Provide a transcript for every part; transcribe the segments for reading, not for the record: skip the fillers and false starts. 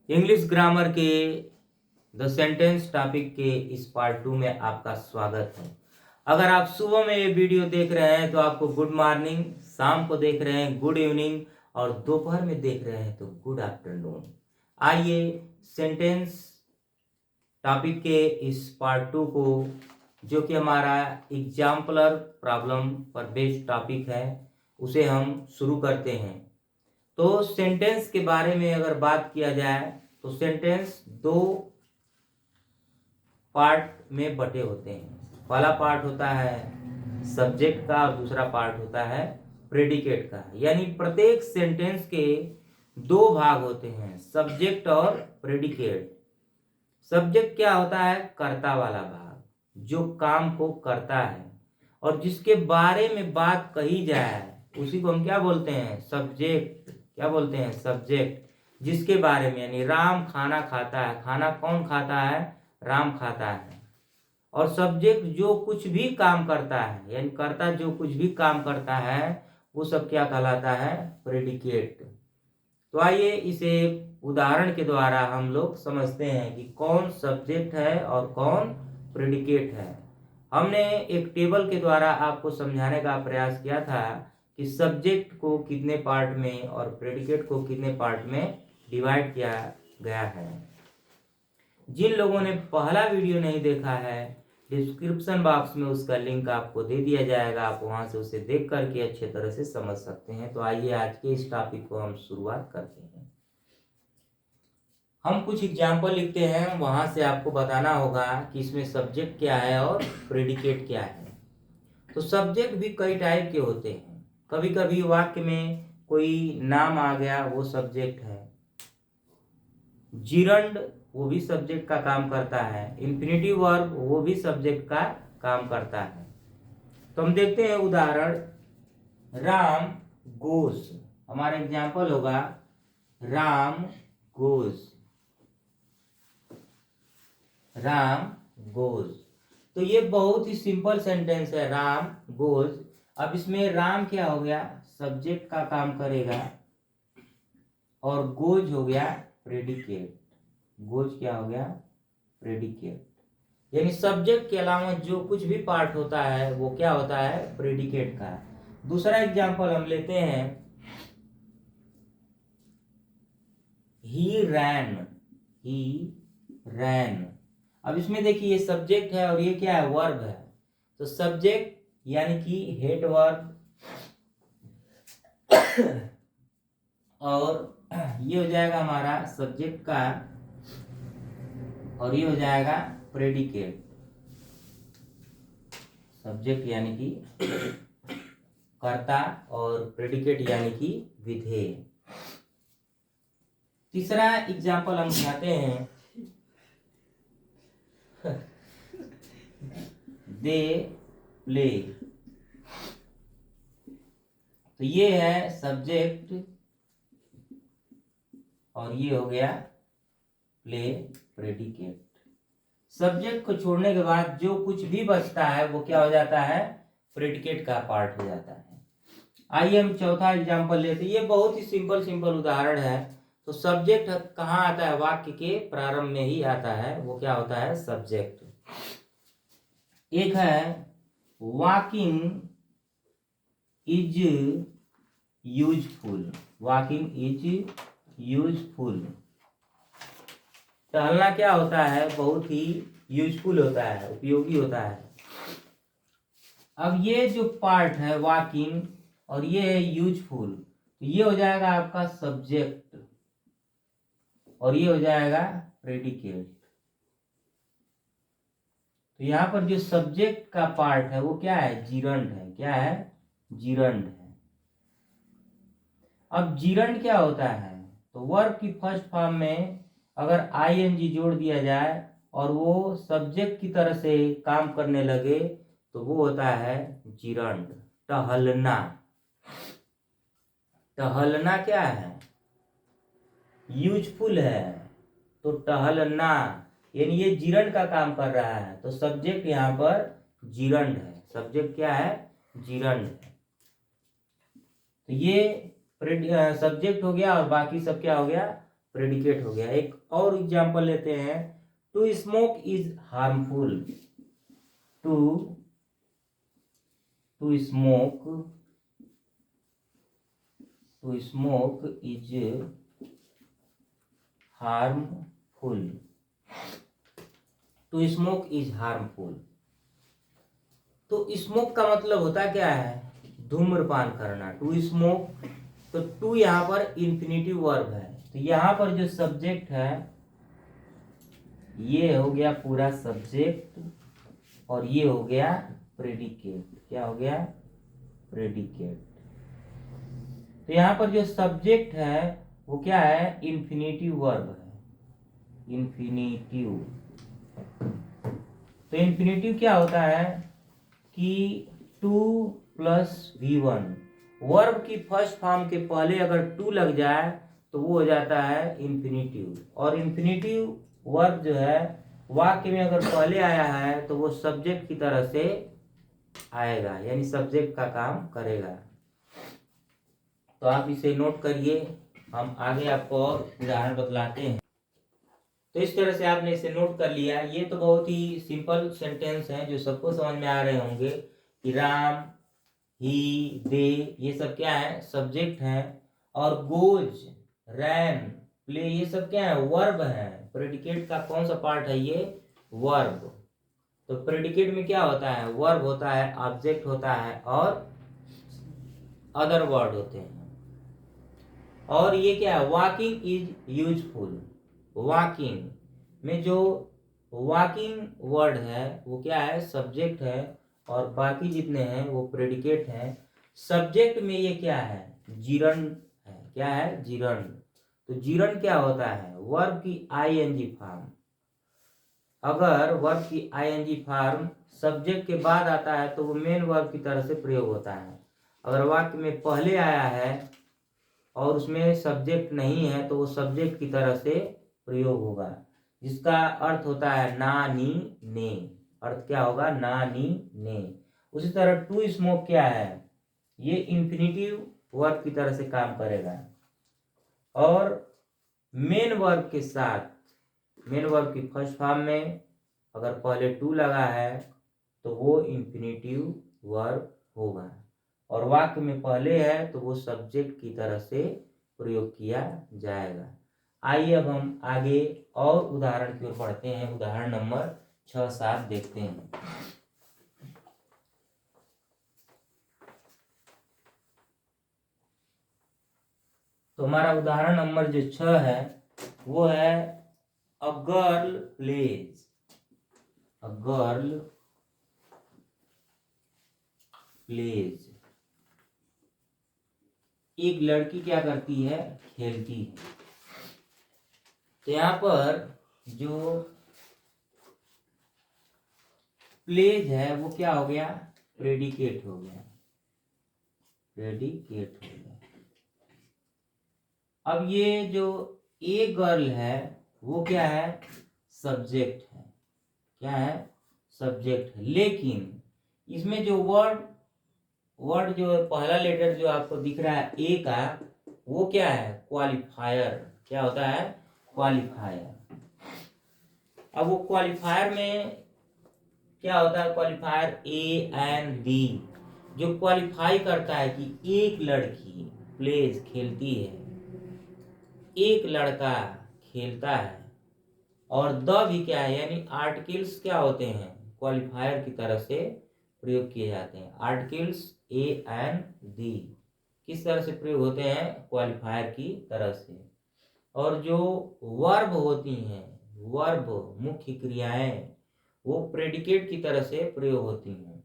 English grammar के the sentence topic के इस पार्ट 2 में आपका स्वागत है। अगर आप सुबह में ये वीडियो देख रहे हैं तो आपको गुड मॉर्निंग, शाम को देख रहे हैं गुड इवनिंग और दोपहर में देख रहे हैं तो गुड आफ्टरनून। आइए सेंटेंस टॉपिक के इस पार्ट 2 को, जो कि हमारा एग्जाम्पलर प्रॉब्लम पर बेस्ड टॉपिक है, उसे हम शुरू करते हैं। तो सेंटेंस के बारे में अगर बात किया जाए तो सेंटेंस दो पार्ट में बटे होते हैं। पहला पार्ट होता है सब्जेक्ट का और दूसरा पार्ट होता है प्रेडिकेट का। यानी प्रत्येक सेंटेंस के दो भाग होते हैं, सब्जेक्ट और प्रेडिकेट। सब्जेक्ट क्या होता है? कर्ता वाला भाग, जो काम को करता है और जिसके बारे में बात कही जाए उसी को हम क्या बोलते हैं? सब्जेक्ट। क्या बोलते हैं? सब्जेक्ट। जिसके बारे में, यानी राम खाना खाता है। खाना कौन खाता है? राम खाता है। और सब्जेक्ट जो कुछ भी काम करता है, यानी कर्ता जो कुछ भी काम करता है, वो सब क्या कहलाता है? प्रेडिकेट। तो आइए इसे उदाहरण के द्वारा हम लोग समझते हैं कि कौन सब्जेक्ट है और कौन प्रेडिकेट है। हमने एक टेबल के द्वारा आपको समझाने का प्रयास किया था कि सब्जेक्ट को कितने पार्ट में और प्रेडिकेट को कितने पार्ट में डिवाइड किया गया है। जिन लोगों ने पहला वीडियो नहीं देखा है, डिस्क्रिप्शन बॉक्स में उसका लिंक आपको दे दिया जाएगा, आप वहां से उसे देख करके अच्छे तरह से समझ सकते हैं। तो आइए आज के इस टॉपिक को हम शुरुआत करते हैं। हम कुछ एग्जाम्पल लिखते हैं, वहां से आपको बताना होगा कि इसमें सब्जेक्ट क्या है और प्रेडिकेट क्या है। तो सब्जेक्ट भी कई टाइप के होते हैं। कभी कभी वाक्य में कोई नाम आ गया, वो सब्जेक्ट है। जिरंड, वो भी सब्जेक्ट का काम करता है। इंफिनिटिव वर्ब, वो भी सब्जेक्ट का काम करता है। तो हम देखते हैं उदाहरण, राम गोज। हमारा एग्जाम्पल होगा राम गोज। राम गोज। तो ये बहुत ही सिंपल सेंटेंस है, राम गोज। अब इसमें राम क्या हो गया? सब्जेक्ट का काम करेगा और गोज हो गया प्रेडिकेट। गोज क्या हो गया? प्रेडिकेट। यानी सब्जेक्ट के अलावा जो कुछ भी पार्ट होता है वो क्या होता है? प्रेडिकेट का। दूसरा एग्जांपल हम लेते हैं, ही रैन। ही रैन। अब इसमें देखिए ये सब्जेक्ट है और ये क्या है? वर्ब है। तो सब्जेक्ट यानी कि हेड वर्ब और ये हो जाएगा हमारा सब्जेक्ट का और ये हो जाएगा प्रेडिकेट। सब्जेक्ट यानी कि कर्ता और प्रेडिकेट यानी कि विधेय। तीसरा एग्जांपल हम उठाते हैं, दे प्ले। तो ये है सब्जेक्ट और ये हो गया प्ले प्रेडिकेट। सब्जेक्ट को छोड़ने के बाद जो कुछ भी बचता है वो क्या हो जाता है? प्रेडिकेट का पार्ट हो जाता है। आइए हम चौथा एग्जांपल लेते हैं। ये बहुत ही सिंपल उदाहरण है। तो सब्जेक्ट कहाँ आता है? वाक्य के प्रारंभ में ही आता है। वो क्या होता है? सब्जेक्ट। एक है walking is useful. Walking is useful. टहलना क्या होता है? बहुत ही यूजफुल होता है, उपयोगी होता है। अब ये जो पार्ट है वॉकिंग और ये है यूजफुल, तो ये हो जाएगा आपका सब्जेक्ट और ये हो जाएगा प्रेडिकेट। तो यहाँ पर जो सब्जेक्ट का पार्ट है वो क्या है? जिरंड है। क्या है? जिरंड है। अब जिरंड क्या होता है? तो वर्ब की फर्स्ट फॉर्म में अगर आईएनजी जोड़ दिया जाए और वो सब्जेक्ट की तरह से काम करने लगे तो वो होता है जिरंड। टहलना। टहलना क्या है? यूजफुल है। तो टहलना यानी ये जिरंड का काम कर रहा है। तो सब्जेक्ट यहाँ पर जिरंड है। सब्जेक्ट क्या है? जिरंड है। तो ये सब्जेक्ट हो गया और बाकी सब क्या हो गया? प्रेडिकेट हो गया। एक और एग्जांपल लेते हैं, to smoke is harmful. To smoke is harmful. To smoke is harmful. तो स्मोक का मतलब होता क्या है? धूम्रपान करना। टू स्मोक, तो टू यहाँ पर इंफिनिटिव वर्ब है, तो यहाँ पर जो सब्जेक्ट है ये हो गया पूरा सब्जेक्ट, और ये हो गया प्रेडिकेट। क्या हो गया? प्रेडिकेट। तो यहाँ पर जो सब्जेक्ट है वो क्या है? इंफिनिटिव वर्ब है। इंफिनिटिव। तो इंफिनिटिव क्या होता है कि 2 + V1, वर्ब की फर्स्ट फॉर्म के पहले अगर 2 लग जाए तो वो हो जाता है इंफिनिटिव। और इंफिनिटिव वर्ब जो है वाक्य में अगर पहले आया है तो वो सब्जेक्ट की तरह से आएगा, यानी सब्जेक्ट का काम करेगा। तो आप इसे नोट करिए, हम आगे आपको और उदाहरण बतलाते हैं। तो इस तरह से आपने इसे नोट कर लिया। ये तो बहुत ही सिंपल सेंटेंस हैं जो सबको समझ में आ रहे होंगे कि राम, ही, दे, ये सब क्या है? सब्जेक्ट हैं। और गोज, रैन, प्ले, ये सब क्या है? वर्ब है। प्रेडिकेट का कौन सा पार्ट है? ये वर्ब। तो प्रेडिकेट में क्या होता है? वर्ब होता है, ऑब्जेक्ट होता है और अदर वर्ड होते हैं। और ये क्या है? Walking is useful. वॉकिंग में जो वॉकिंग वर्ड है वो क्या है? सब्जेक्ट है, और बाकी जितने हैं वो प्रेडिकेट हैं। सब्जेक्ट में ये क्या है? जिरन है। क्या है? जिरन। तो जिरन क्या होता है? वर्ब की आईएनजी फॉर्म। अगर वर्ब की आईएनजी फॉर्म सब्जेक्ट के बाद आता है तो वो मेन वर्ब की तरह से प्रयोग होता है। अगर वाक्य में पहले आया है और उसमें सब्जेक्ट नहीं है तो वो सब्जेक्ट की तरह से प्रयोग होगा, जिसका अर्थ होता है ना, नी, ने। अर्थ क्या होगा? ना, नी, ने। उसी तरह टू स्मोक क्या है? ये इंफिनिटिव वर्ब की तरह से काम करेगा, और मेन वर्ब के साथ, मेन वर्ब की फर्स्ट फॉर्म में अगर पहले टू लगा है तो वो इंफिनिटिव वर्ब होगा, और वाक्य में पहले है तो वो सब्जेक्ट की तरह से प्रयोग किया जाएगा। आइए अब हम आगे और उदाहरण की ओर बढ़ते हैं। उदाहरण नंबर 6-7 देखते हैं। तो हमारा उदाहरण नंबर जो 6 है वो है a girl plays. A girl plays. एक लड़की क्या करती है? खेलती है। तो यहाँ पर जो प्लेज है वो क्या हो गया? प्रेडिकेट हो गया। प्रेडिकेट हो गया। अब ये जो ए गर्ल है वो क्या है? सब्जेक्ट है। क्या है? सब्जेक्ट है। लेकिन इसमें जो वर्ड जो पहला लेटर जो आपको दिख रहा है ए का, वो क्या है? क्वालिफायर। क्या होता है? क्वालिफायर। अब वो क्वालिफायर में क्या होता है? क्वालिफायर ए एंड दी, जो क्वालिफाई करता है कि एक लड़की प्लेज खेलती है, एक लड़का खेलता है। और द भी क्या है? यानी आर्टिकल्स क्या होते हैं? क्वालिफायर की तरह से प्रयोग किए जाते हैं। आर्टिकल्स ए एंड दी किस तरह से प्रयोग होते हैं? क्वालिफायर की तरह से। और जो वर्ब होती हैं, वर्ब मुख्य क्रियाएं, वो प्रेडिकेट की तरह से प्रयोग होती हैं।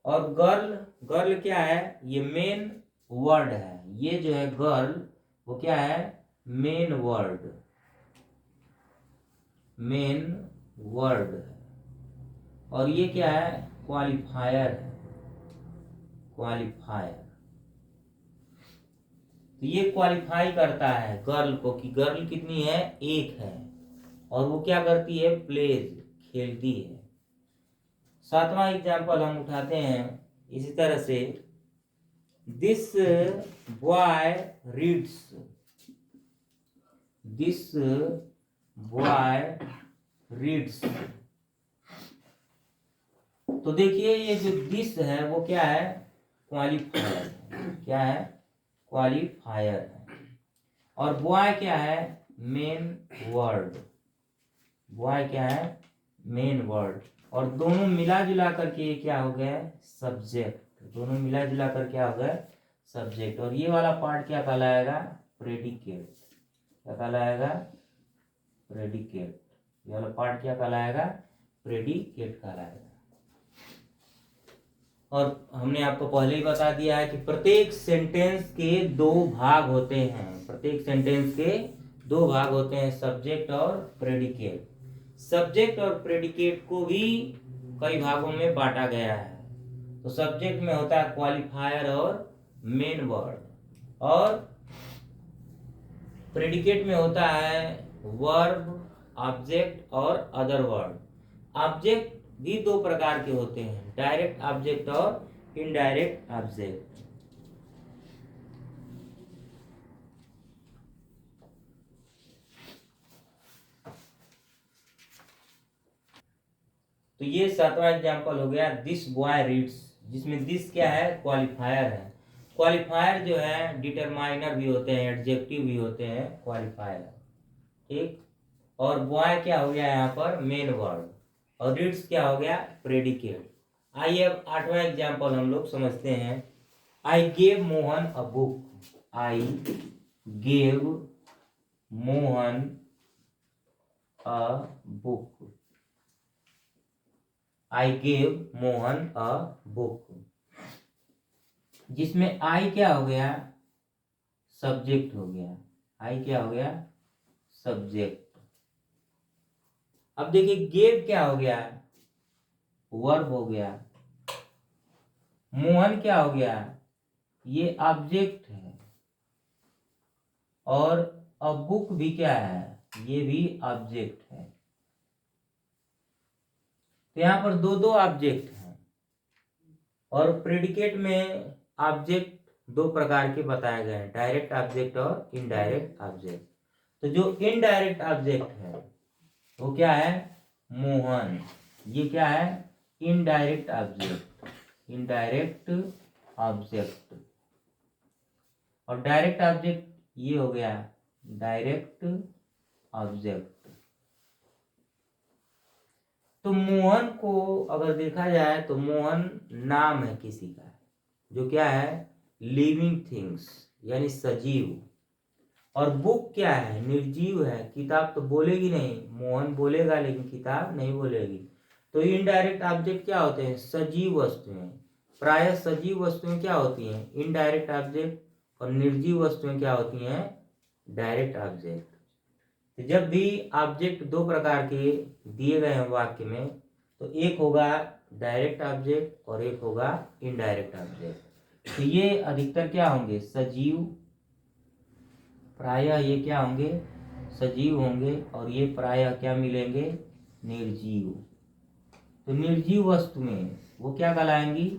और गर्ल क्या है? ये मेन वर्ड है। ये जो है गर्ल वो क्या है? मेन वर्ड, मेन वर्ड है। और ये क्या है? क्वालिफायर है। क्वालिफायर। तो ये क्वालिफाई करता है गर्ल को कि गर्ल कितनी है? एक है, और वो क्या करती है? प्लेज, खेलती है। 7वां एग्जाम्पल हम उठाते हैं इसी तरह से, this boy reads. This boy reads. तो देखिए ये जो दिस है वो क्या है, क्वालिफायर है। क्या है, क्वालिफायर है। और बॉय क्या है, मेन वर्ड। बॉय क्या है, मेन वर्ड। और दोनों मिला जुला करके क्या हो गया, सब्जेक्ट। दोनों मिला जुला कर क्या हो गया, सब्जेक्ट। और ये वाला पार्ट क्या कहलाएगा, प्रेडिकेट। क्या कहलाएगा, प्रेडिकेट। ये वाला पार्ट क्या कहलाएगा, प्रेडिकेट कहलाएगा। और हमने आपको पहले ही बता दिया है कि प्रत्येक सेंटेंस के दो भाग होते हैं। प्रत्येक सेंटेंस के दो भाग होते हैं, सब्जेक्ट और प्रेडिकेट। सब्जेक्ट और प्रेडिकेट को भी कई भागों में बांटा गया है। तो सब्जेक्ट में होता है क्वालिफायर और मेन वर्ड, और प्रेडिकेट में होता है वर्ब, ऑब्जेक्ट और अदर वर्ड। ऑब्जेक्ट भी दो प्रकार के होते हैं, डायरेक्ट ऑब्जेक्ट और इनडायरेक्ट ऑब्जेक्ट। तो ये सातवां एग्जांपल हो गया, दिस बॉय रीड्स, जिसमें दिस क्या है, क्वालिफायर है। क्वालिफायर जो है डिटरमाइनर भी होते हैं, एडजेक्टिव भी होते हैं क्वालिफायर। ठीक। और बॉय क्या हो गया यहाँ पर, मेन वर्ड। और रीड्स क्या हो गया, प्रेडिकेट। आइए अब आठवां एग्जांपल हम लोग समझते हैं। I gave Mohan a book. I gave Mohan a book. I gave Mohan a book, जिसमें आई क्या हो गया, सब्जेक्ट हो गया। आई क्या हो गया, सब्जेक्ट। अब देखिए गेव क्या हो गया, वर्ब हो गया। मोहन क्या हो गया, ये ऑब्जेक्ट है। और अ बुक भी क्या है, ये भी ऑब्जेक्ट है। तो यहां पर दो दो ऑब्जेक्ट हैं। और प्रेडिकेट में ऑब्जेक्ट दो प्रकार के बताए गए हैं, डायरेक्ट ऑब्जेक्ट और इनडायरेक्ट ऑब्जेक्ट। तो जो इनडायरेक्ट ऑब्जेक्ट है वो क्या है, मोहन। ये क्या है, इनडायरेक्ट ऑब्जेक्ट। Indirect object. और डायरेक्ट ऑब्जेक्ट ये हो गया, डायरेक्ट ऑब्जेक्ट। तो मोहन को अगर देखा जाए तो मोहन नाम है किसी का, जो क्या है, लिविंग थिंग्स, यानी सजीव। और बुक क्या है, निर्जीव है। किताब तो बोलेगी नहीं, मोहन बोलेगा लेकिन किताब नहीं बोलेगी। तो इनडायरेक्ट ऑब्जेक्ट क्या होते हैं, सजीव वस्तुएं। प्रायः सजीव वस्तुएं क्या होती हैं, इनडायरेक्ट ऑब्जेक्ट। और निर्जीव वस्तुएं क्या होती हैं, डायरेक्ट ऑब्जेक्ट। तो जब भी ऑब्जेक्ट दो प्रकार के दिए गए हैं वाक्य में, तो एक होगा डायरेक्ट ऑब्जेक्ट और एक होगा इनडायरेक्ट ऑब्जेक्ट। तो ये अधिकतर क्या होंगे, सजीव। प्रायः ये क्या होंगे, सजीव होंगे। और ये प्रायः क्या मिलेंगे, निर्जीव। तो निर्जीव वस्तु में वो क्या कहलाएंगी,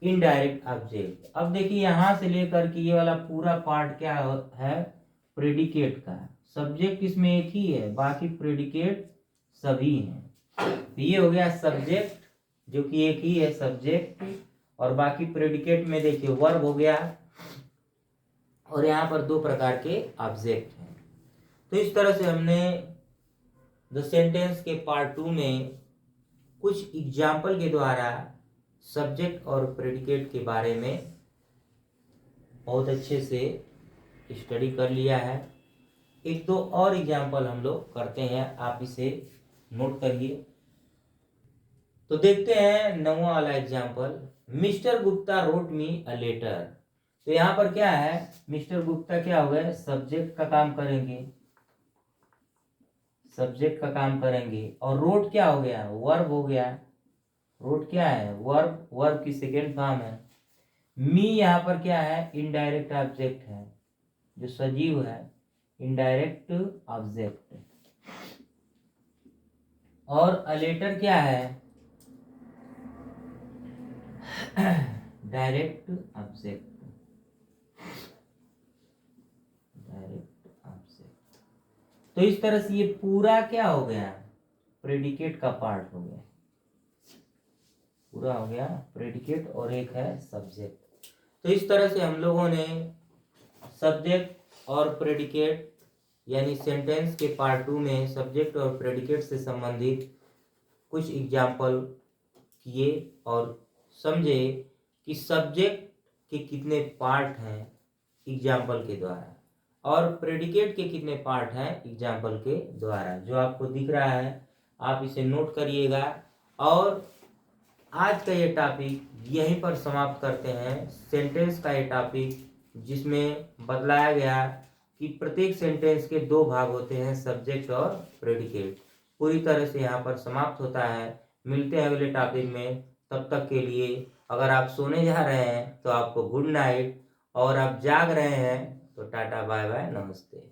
इनडायरेक्ट ऑब्जेक्ट। अब देखिए यहां से लेकर के ये वाला पूरा पार्ट क्या है, प्रेडिकेट का। सब्जेक्ट इसमें एक ही है, बाकी प्रेडिकेट सभी हैं। तो ये हो गया सब्जेक्ट, जो कि एक ही है, सब्जेक्ट। और बाकी प्रेडिकेट में देखिए वर्ब हो गया। और यहाँ पर दो प्रकार के ऑब्जेक्ट हैं। तो इस तरह से हमने द सेंटेंस के पार्ट 2 में कुछ एग्जाम्पल के द्वारा सब्जेक्ट और प्रेडिकेट के बारे में बहुत अच्छे से स्टडी कर लिया है। एक दो और एग्जाम्पल हम लोग करते हैं, आप इसे नोट करिए। तो देखते हैं 9वां वाला example. Mister Gupta wrote me a letter. तो यहाँ पर क्या है, मिस्टर गुप्ता क्या हो गए, सब्जेक्ट का काम करेंगे। सब्जेक्ट का काम करेंगे। और रोट क्या हो गया, वर्ब हो गया। रोट क्या है, वर्ब। वर्ब की सेकेंड फॉर्म है। मी यहाँ पर क्या है, इनडायरेक्ट ऑब्जेक्ट है, जो सजीव है, इनडायरेक्ट ऑब्जेक्ट। और अ लेटर क्या है, डायरेक्ट ऑब्जेक्ट। Direct object. तो इस तरह से ये पूरा क्या हो गया, प्रेडिकेट का पार्ट हो गया, पूरा हो गया प्रेडिकेट और एक है सब्जेक्ट। तो इस तरह से हम लोगों ने सब्जेक्ट और प्रेडिकेट यानी सेंटेंस के पार्ट 2 में सब्जेक्ट और प्रेडिकेट से संबंधित कुछ एग्जाम्पल किए और समझे कि सब्जेक्ट के कितने पार्ट हैं एग्जाम्पल के द्वारा और प्रेडिकेट के कितने पार्ट हैं एग्जाम्पल के द्वारा। जो आपको दिख रहा है आप इसे नोट करिएगा। और आज का ये टॉपिक यहीं पर समाप्त करते हैं। सेंटेंस का ये टॉपिक जिसमें बतलाया गया कि प्रत्येक सेंटेंस के दो भाग होते हैं, सब्जेक्ट और प्रेडिकेट, पूरी तरह से यहाँ पर समाप्त होता है। मिलते हैं अगले टॉपिक में, तब तक के लिए अगर आप सोने जा रहे हैं तो आपको गुड नाइट, और आप जाग रहे हैं तो टाटा बाय बाय नमस्ते।